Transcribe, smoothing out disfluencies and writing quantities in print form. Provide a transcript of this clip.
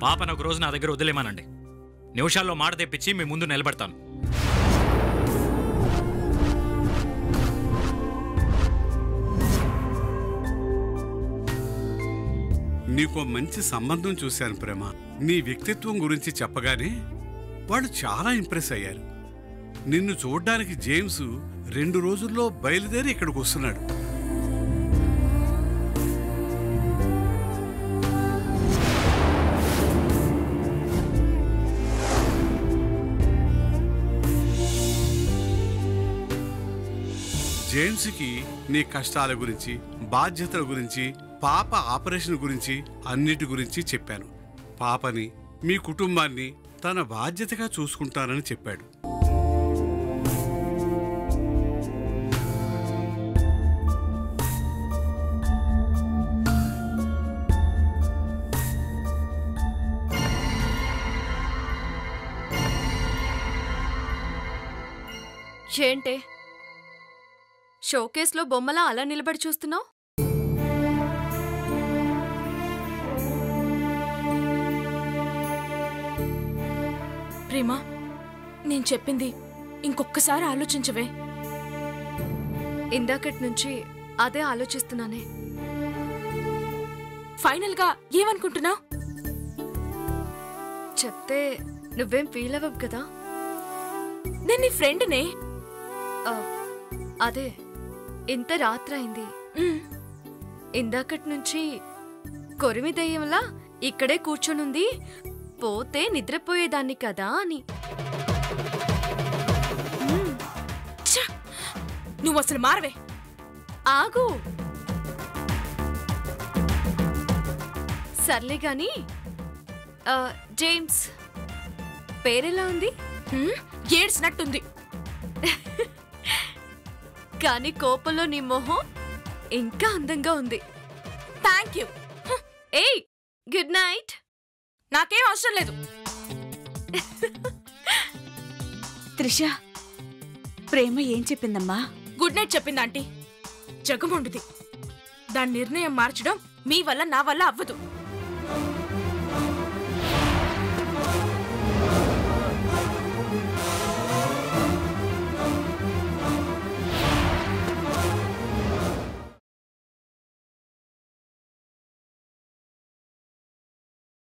పాపను ఒక రోజు నా దగ్గర వదిలేమానండి. నిమిషాల్లో మాట తెప్పించి మీ ముందు నిలబెడతాను. నీకో మంచి సంబంధం చూశాను ప్రేమ. నీ వ్యక్తిత్వం గురించి చెప్పగానే వాళ్ళు చాలా ఇంప్రెస్ అయ్యారు. నిన్ను చూడ్డానికి జేమ్స్ 2 రోజుల్లో బయలుదేరి ఇక్కడికి వస్తున్నాడు. జేమ్స్కి నీ కష్టాల గురించి, బాధ్యతల గురించి, పాప ఆపరేషన్ గురించి అన్నిటి గురించి చెప్పాను. పాపని, మీ కుటుంబాన్ని తన బాధ్యతగా చూసుకుంటానని చెప్పాడు. ఏంటే షోకేస్లో బొమ్మలా అలా నిలబడి చూస్తున్నావు? ప్రేమ, నేను చెప్పింది ఇంకొక్కసారి ఆలోచించవే. ఇందాకటి నుంచి అదే ఆలోచిస్తున్నానే. ఫైనల్ గా ఏమనుకుంటున్నావు? చెప్తే నువ్వేం ఫీల్ అవ్వవు కదా? నేను నీ ఫ్రెండ్నే. అదే, ఇంత రాత్రైంది. ఇందాకటి నుంచి కొరిమి దయ్యంలా ఇక్కడే కూర్చొనుంది, పోతే నిద్రపోయేదాన్ని కదా అని. నువ్వు అసలు మారవే. ఆగు. సర్లే గాని జేమ్స్ పేరెలా ఉంది? ఏడ్చినట్టుంది. కానీ కోపంలో నీ మొహం ఇంకా అందంగా ఉంది. Thank you. ఏయ్, గుడ్ నైట్. నాకేం అవసరం లేదు. త్రిష, ప్రేమ ఏం చెప్పిందమ్మా? గుడ్ నైట్ చెప్పింది ఆంటీ. జగముండుది. దాని నిర్ణయం మార్చడం మీ వల్ల నా వల్ల అవ్వదు.